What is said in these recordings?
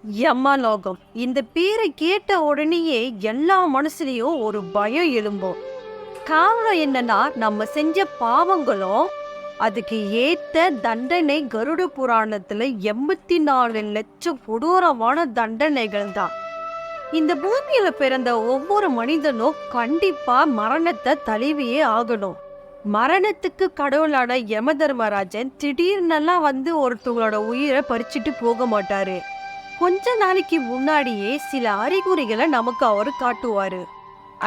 யமலோகம். இந்த பேரை கேட்ட உடனேயே எல்லா மனசுலயும் ஒரு பயம் எழும்பும். காரணம் என்னன்னா, நம்ம செஞ்ச பாவங்களும் அதுக்கு ஏத்த தண்டனை கருட புராணத்துல 84 லட்சம் கொடூரமான தண்டனைகள் தான். இந்த பூமியில பிறந்த ஒவ்வொரு மனிதனும் கண்டிப்பா மரணத்தை தழுவியே ஆகணும். மரணத்துக்கு கடவுளான யம தர்மராஜன் திடீர்னெல்லாம் வந்து ஒருத்தவங்களோட உயிரை பறிச்சுட்டு போக மாட்டாரு. கொஞ்ச நாளைக்கு முன்னாடியே சில அறிகுறிகளை நமக்கு அவரு காட்டுவாரு.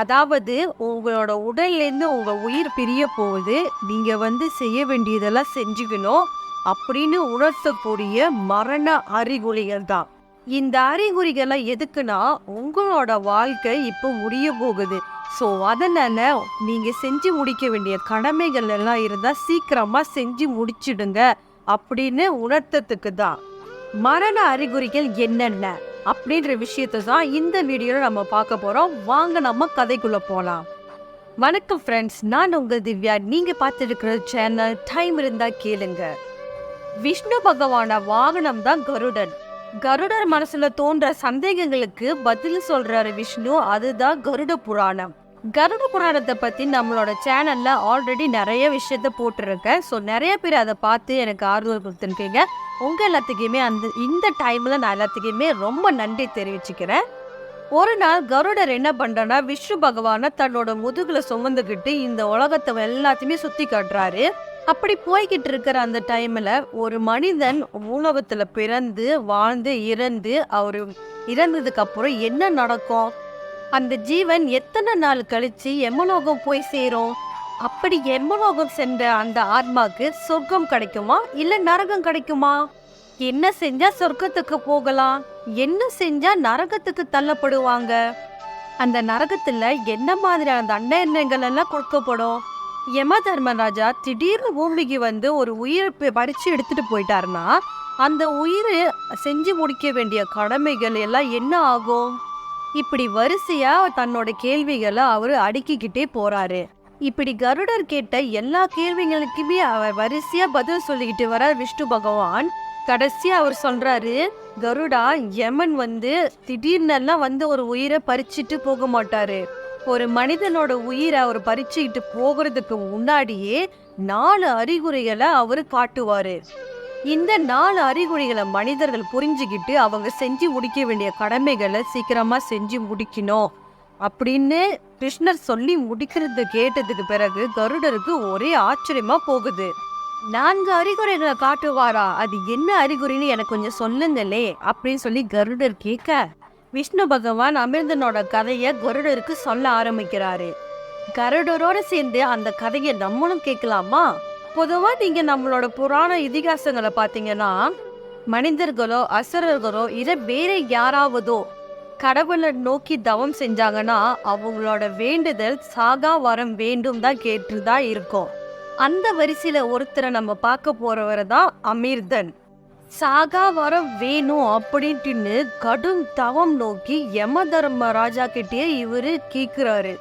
அதாவது, உங்களோட உடல்ல இருந்து உங்க உயிர் பிரிய போகுது, நீங்க வந்து செய்ய வேண்டியதெல்லாம் செஞ்சுக்கணும் அப்படின்னு உணர்த்தக்கூடிய மரண அறிகுறிகள் தான். இந்த அறிகுறிகளை எதுக்குன்னா, உங்களோட வாழ்க்கை இப்போ முடிய போகுது. ஸோ அதனால நீங்க செஞ்சு முடிக்க வேண்டிய கடமைகள் எல்லாம் இருந்தா சீக்கிரமா செஞ்சு முடிச்சிடுங்க அப்படின்னு உணர்த்தத்துக்கு தான். மரண அறிகுறிகள் என்னென்ன அப்படின்ற விஷயத்தை தான் இந்த வீடியோல நம்ம பார்க்க போறோம். வாங்க நம்ம கதைக்குள்ள போலாம். வணக்கம் ஃப்ரெண்ட்ஸ், நான் உங்கள் திவ்யா. நீங்க பார்த்துருக்கிற சேனல் டைம் இருந்தா கேளுங்க. விஷ்ணு பகவான வாகனம் தான் கருடன். கருடர் மனசுல தோன்ற சந்தேகங்களுக்கு பதில் சொல்றாரு விஷ்ணு. அதுதான் கருட புராணம். கருட புராணத்தை பத்தி நம்மளோட சேனல்ல ஆல்ரெடி நிறைய விஷயத்த போட்டிருக்கேன். ஸோ நிறைய பேர் அதை பார்த்து எனக்கு ஆர்வம் கொடுத்துருக்கீங்க. உங்க எல்லாத்துக்குமே இந்த டைம்ல நான் எல்லாத்துக்குமே ரொம்ப நன்றி தெரிவிச்சுக்கிறேன். ஒரு நாள் கருடர் என்ன பண்றனா, விஷ்ணு பகவான தன்னோட முதுகுல சுமந்துக்கிட்டு இந்த உலகத்தை எல்லாத்தையுமே சுத்தி காட்டுறாரு. அப்படி போய்கிட்டு இருக்கிற அந்த டைம்ல ஒரு மனிதன் உலகத்துல பிறந்து வாழ்ந்து இறந்து அவரு இறந்ததுக்கு அப்புறம் என்ன நடக்கும், அந்த ஜீவன் எத்தனை நாள் கழிச்சு எமலோகம் போய் சேரும், அப்படி எமலோகம் சென்ற அந்த ஆத்மாக்கு சொர்க்கம் கிடைக்குமா இல்ல நரகம் கிடைக்குமா, என்ன செஞ்சா சொர்க்கத்துக்கு போகலாம், என்ன செஞ்சா நரகத்துக்கு தள்ளப்படுவாங்க, அந்த நரகத்துல என்ன மாதிரியான தண்டனைகள் எல்லாம் கொடுக்கப்படும். யம தர்மராஜா திடீர்னு பூமிக்கு வந்து ஒரு உயிரை பறிச்சு எடுத்துட்டு போயிட்டாருன்னா, அந்த உயிரை செஞ்சு முடிக்க வேண்டிய கடமைகள் எல்லாம் என்ன ஆகும். இப்படி வரிசையா தன்னோட கேள்விகளை அவரு அடுக்கிக்கிட்டே போறாரு. இப்படி கருடர் கேட்ட எல்லா கேள்விகளுக்குமே அவர் வரிசையா பதில் சொல்லிக்கிட்டு வர விஷ்ணு பகவான் கடைசியா அவர் சொல்றாரு, கருடா, யமன் வந்து திடீர்னெல்லாம் வந்து ஒரு உயிரை பறிச்சுட்டு போக மாட்டாரு. ஒரு மனிதனோட உயிரை அவர் பறிச்சுக்கிட்டு போகிறதுக்கு முன்னாடியே 4 அறிகுறிகளை அவரு காட்டுவாரு. இந்த 4 அறிகுறிகளை மனிதர்கள் புரிஞ்சுக்கிட்டு அவங்க செஞ்சு முடிக்க வேண்டிய கடமைகளை சீக்கிரமா செஞ்சு முடிக்கணும் அப்படின்னு கிருஷ்ணர் சொல்லி முடிக்கிறது கேட்டதுக்கு பிறகு கருடருக்கு ஒரே ஆச்சரியமா போகுது. 4 அறிகுறிகளை காட்டுவாரா, அது என்ன அறிகுறின்னு எனக்கு கொஞ்சம் சொல்லுங்களே அப்படின்னு சொல்லி கருடர் கேட்க, விஷ்ணு பகவான் அமிர்தனோட கதையை கருடருக்கு சொல்ல ஆரம்பிக்கிறாரு. கருடரோட சேர்ந்து அந்த கதையை நம்மளும் கேட்கலாமா? பொதுவா நீங்க நம்மளோட புராண இதிகாசங்களை பார்த்தீங்கன்னா, மனிதர்களோ அசுரர்களோ இதை வேற யாராவதோ கடவுளை நோக்கி தவம் செஞ்சாங்கன்னா அவங்களோட வேண்டுதல் சாகா வரம் வேண்டும் தான் கேட்டுதான் இருக்கும். அந்த வரிசையில ஒருத்தரை நம்ம பார்க்க போறவரை தான் அமிர்தன். சாகா வரம் வேணும் அப்படின்ட்டு கடும் தவம் நோக்கி யம தர்ம ராஜா கிட்டே இவரு கேக்குறாரு.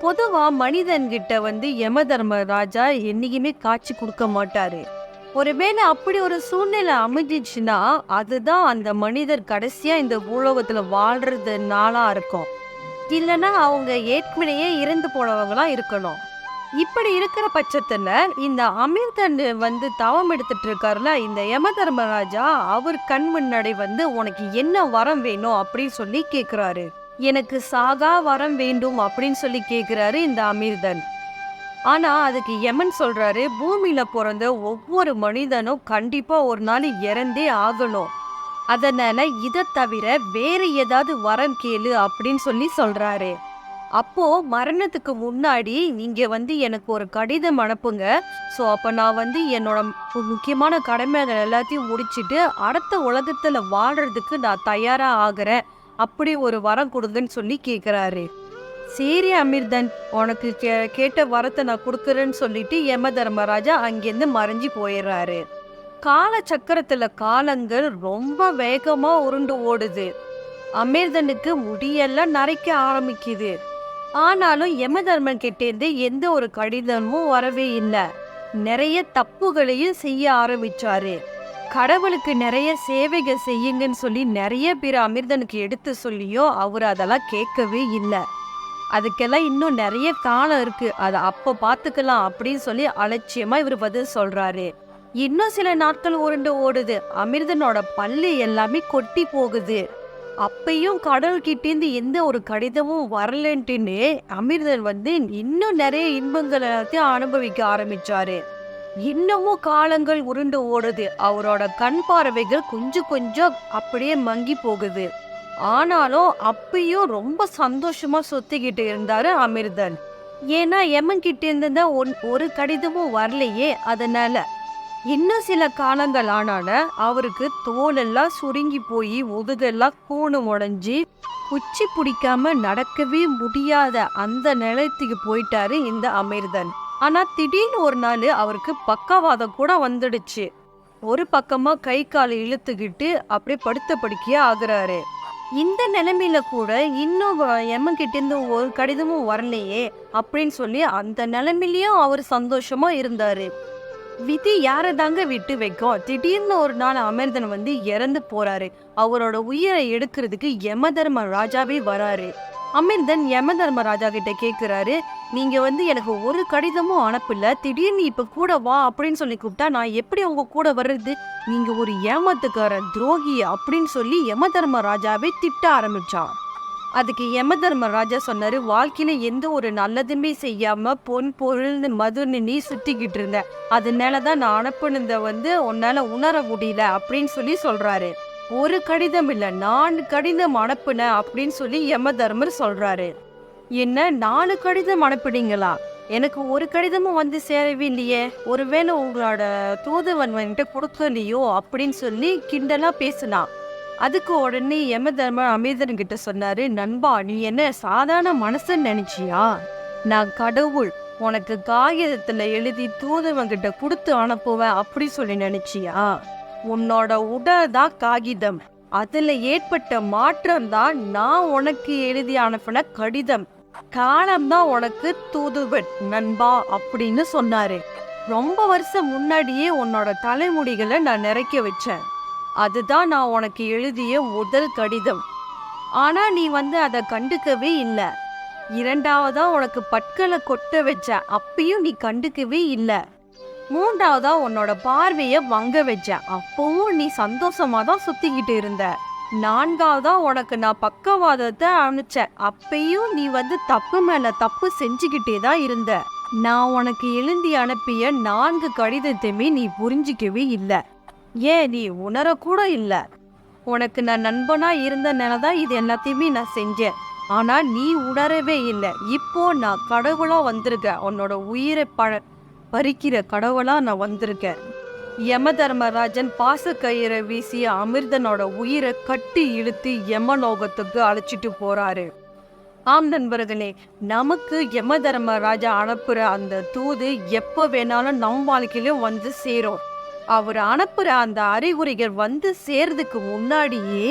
பொதுவா மனிதன்கிட்ட வந்து யம தர்ம ராஜா என்னைக்குமே காட்சி கொடுக்க மாட்டாரு. ஒருவேளை அப்படி ஒரு சூழ்நிலை அமைஞ்சிச்சுன்னா அதுதான் அந்த மனிதர் கடைசியா இந்த பூலோகத்துல வாழ்றது நாளா இருக்கும். இல்லைன்னா அவங்க ஏற்கனவே இறந்து போனவங்களா இருக்கணும். இப்படி இருக்கிற பட்சத்துல இந்த அமிர்தன் வந்து தவம் எடுத்துட்டு இருக்காருல, இந்த யம தர்மராஜா அவர் கண் முன்னாடி வந்து உனக்கு என்ன வரம் வேணும் அப்படின்னு சொல்லி கேக்குறாரு. எனக்கு சாகா வரம் வேண்டும் அப்படின்னு சொல்லி கேக்குறாரு இந்த அமிர்தன். ஆனா அதுக்கு யமன் சொல்றாரு, பூமியில பிறந்த ஒவ்வொரு மனிதனும் கண்டிப்பா ஒரு நாள் இறந்தே ஆகணும், அதனால இதை தவிர வேற ஏதாவது வரம் கேளு அப்படின்னு சொல்லி சொல்றாரு. அப்போ மரணத்துக்கு முன்னாடி நீங்க வந்து எனக்கு ஒரு கடிதம் அனுப்புங்க. ஸோ அப்போ நான் வந்து என்னோட முக்கியமான கடமைகள் எல்லாத்தையும் முடிச்சுட்டு அடுத்த உலகத்துல வாழ்றதுக்கு நான் தயாரா ஆகிறேன், அப்படி ஒரு வரம் கொடுங்கன்னு சொல்லி கேட்குறாரு. சரி அமிர்தன், உனக்கு கேட்ட வரத்தை நான் கொடுக்குறேன்னு சொல்லிட்டு யம தர்மராஜா அங்கேருந்து மறைஞ்சு போயிடுறாரு. கால சக்கரத்துல காலங்கள் ரொம்ப வேகமா உருண்டு ஓடுது. அமிர்தனுக்கு முடியெல்லாம் நரைக்க ஆரம்பிக்குது. ஆனாலும் யம தர்மன் கிட்டேருந்து எந்த ஒரு கடிதமும் வரவே இல்லை. நிறைய தப்புகளையும் செய்ய ஆரம்பிச்சாரு. கடவுளுக்கு நிறைய சேவைகள் செய்யுங்கன்னு சொல்லி நிறைய பேர் அமிர்தனுக்கு எடுத்து சொல்லியோ அவர் அதெல்லாம் கேட்கவே இல்லை. அதுக்கெல்லாம் இன்னும் நிறைய காலம் இருக்கு, அதை அப்ப பாத்துக்கலாம் அப்படின்னு சொல்லி அலட்சியமா இவர் பதில் சொல்றாரு. இன்னும் சில நாட்கள் உருண்டு ஓடுது. அமிர்தனோட பல்லு எல்லாமே கொட்டி போகுது. அப்பயும் கடவுள்கிட்டேருந்து எந்த ஒரு கடிதமும் வரலன்ட்டுன்னு அமிர்தன் இன்னும் நிறைய இன்பங்கள் எல்லாத்தையும் அனுபவிக்க ஆரம்பிச்சாரு. இன்னமும் காலங்கள் உருண்டு ஓடுது. அவரோட கண் பார்வைகள் கொஞ்சம் கொஞ்சம் அப்படியே மங்கி போகுது. ஆனாலும் அப்பயும் ரொம்ப சந்தோஷமா சுத்திக்கிட்டு இருந்தாரு அமிர்தன். ஏன்னா யமன் கிட்ட இருந்து ஒரு கடிதமும் வரலையே. அதனால இன்னும் சில காலங்கள் ஆனால அவருக்கு தோலெல்லாம் சுருங்கி போய் முதுகெல்லாம் கூணு உடைஞ்சி குச்சி பிடிக்காம நடக்கவே முடியாத அந்த நிலையத்துக்கு போயிட்டாரு இந்த அமிர்தன். ஆனா திடீர்னு ஒரு நாள் அவருக்கு பக்கவாதம் கூட வந்துடுச்சு. ஒரு பக்கமா கை காலை இழுத்துக்கிட்டு அப்படியே படுத்த படுக்கையா ஆகுறாரு. இந்த நிலைமையில கூட இன்னும் யமன் கிட்ட இருந்து ஒரு கடிதமும் வரலையே அப்படின்னு சொல்லி அந்த நிலைமையிலயும் அவர் சந்தோஷமா இருந்தாரு. விதி யாரை தாங்க விட்டு வைக்கும். திடீர்னு ஒரு நாள் அமிர்தன் இறந்து போறாரு. அவரோட உயிரை எடுக்கிறதுக்கு யம தர்ம ராஜாவே வராரு. அமிர்தன் யம தர்ம ராஜா கிட்ட கேக்குறாரு, நீங்க எனக்கு ஒரு கடிதமும் அனுப்பல, திடீர்னு இப்ப கூட வா அப்படின்னு சொல்லி கூப்பிட்டா நான் எப்படி உங்க கூட வர்றது? நீங்க ஒரு ஏமாத்துக்கார துரோகி அப்படின்னு சொல்லி யம தர்ம ராஜாவே திட்ட ஆரம்பிச்சான். அதுக்கு யம தர்ம ராஜா சொன்னாரு, வாழ்க்கையில எந்த ஒரு நல்லதுமே செய்யாம பொன் பொருள்னு மதுன்னு நீ சுத்திக்கிட்டு இருந்த, அதனாலதான் நான் அனுப்புனத உன்னால உணர முடியல அப்படின்னு சொல்லி சொல்றாரு. ஒரு கடிதம் இல்ல 4 கடிதம் அனுப்புன அப்படின்னு சொல்லி யம தர்மர் சொல்றாரு. என்ன 4 கடிதம் அனுப்புனீங்களா? எனக்கு ஒரு கடிதமும் சேரவே இல்லையே, ஒருவேளை உங்களோட தூதுவன் கொடுக்கலையோ அப்படின்னு சொல்லி கிண்டலா பேசினான். அதுக்கு உடனே யம தர்மர் அமிர்தன் கிட்ட சொன்னாரு, நண்பா நீ என்ன சாதாரண மனசுன்னு நினைச்சியா? நான் கடவுள், உனக்கு காகிதத்துல எழுதி தூதுவன் கிட்ட கொடுத்து அனுப்புவேன் அப்படி சொல்லி நினைச்சியா? உன்னோட உடல் தான் காகிதம், அதுல ஏற்பட்ட மாற்றம் தான் நான் உனக்கு எழுதி அனுப்பின கடிதம், காலம்தான் உனக்கு தூதுவன் நண்பா அப்படின்னு சொன்னாரு. ரொம்ப வருஷம் முன்னாடியே உன்னோட தலைமுடிகளை நான் நிறைக்க வச்சேன், அதுதான் நான் உனக்கு எழுதிய முதல் கடிதம். ஆனா நீ அதை கண்டுக்கவே இல்லை. இரண்டாவதா உனக்கு பற்களை கொட்ட வச்ச, அப்பயும் நீ கண்டுக்கவே இல்லை. மூன்றாவதா உன்னோட பார்வைய வங்க வச்ச, அப்பவும் நீ சந்தோஷமா தான் சுத்திக்கிட்டு இருந்த. நான்காவதா உனக்கு நான் பக்கவாதத்தை அனுப்பிச்சேன், அப்பயும் நீ தப்பு மேல தப்பு செஞ்சுக்கிட்டே தான் இருந்த. நான் உனக்கு எழுதி அனுப்பிய 4 கடிதத்தையுமே நீ புரிஞ்சிக்கவே இல்லை. ஏன் நீ உணரக்கூட இல்லை. உனக்கு நான் நண்பனா இருந்தனாலதான் இது எல்லாத்தையுமே நான் செஞ்சேன். ஆனா நீ உணரவே இல்லை. இப்போ நான் கடவுளா வந்திருக்கேன், உன்னோட உயிரை பறிக்கிற கடவுளா நான் வந்திருக்கேன். யம தர்மராஜன் பாசக்கயிறை வீசி அமிர்தனோட உயிரை கட்டி இழுத்து யமலோகத்துக்கு அழைச்சிட்டு போறாரு. ஆம் நண்பர்களே, நமக்கு யம தர்மராஜா அனுப்புற அந்த தூது எப்ப வேணாலும் நம் வாழ்க்கையிலும் சேரும். அவர் அனுப்புற அந்த அறிகுறிகள் சேர்றதுக்கு முன்னாடியே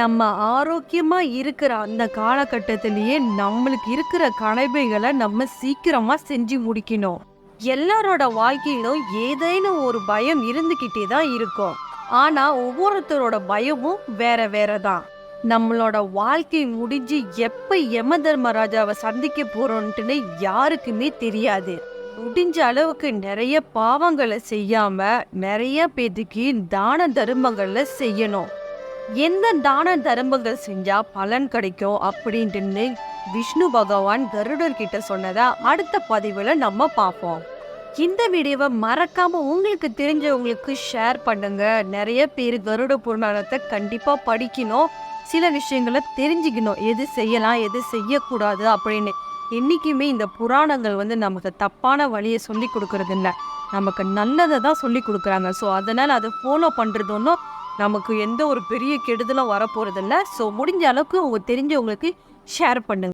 நம்ம ஆரோக்கியமா இருக்கிற அந்த காலகட்டத்திலேயே நம்மளுக்கு இருக்கிற கடமைகளை நம்ம சீக்கிரமா செஞ்சு முடிக்கணும். எல்லாரோட வாழ்க்கையிலும் ஏதேனும் ஒரு பயம் இருந்துகிட்டே தான் இருக்கும். ஆனா ஒவ்வொருத்தரோட பயமும் வேற வேறதான். நம்மளோட வாழ்க்கை முடிஞ்சு எப்ப யம தர்மராஜாவை சந்திக்க போறோம்னு யாருக்குமே தெரியாது. முடிஞ்ச அளவுக்கு நிறைய பாவங்களை செய்யாம நிறைய பேத்துக்கு தான தர்மங்களை செய்யணும். எந்த தான தர்மங்கள் செஞ்சா பலன் கிடைக்கும் அப்படின்ட்டு விஷ்ணு பகவான் கருடர் கிட்ட சொன்னதா அடுத்த பதிவுல நம்ம பார்ப்போம். இந்த வீடியோவை மறக்காம உங்களுக்கு தெரிஞ்சவங்களுக்கு ஷேர் பண்ணுங்க. நிறைய பேர் கருட புராணத்தை கண்டிப்பா படிக்கணும், சில விஷயங்களை தெரிஞ்சுக்கணும், எது செய்யலாம் எது செய்யக்கூடாது அப்படின்னு. என்னைக்குமே இந்த புராணங்கள் நமக்கு தப்பான வழியை சொல்லி கொடுக்கறது இல்லை, நமக்கு நல்லதை தான் சொல்லி கொடுக்குறாங்க. ஸோ அதனால் அதை ஃபாலோ பண்ணுறது ஒன்றும் நமக்கு எந்த ஒரு பெரிய கெடுதலும் வரப்போகிறதில்ல. ஸோ முடிஞ்ச அளவுக்கு தெரிஞ்சவங்களுக்கு ஷேர் பண்ணுங்க.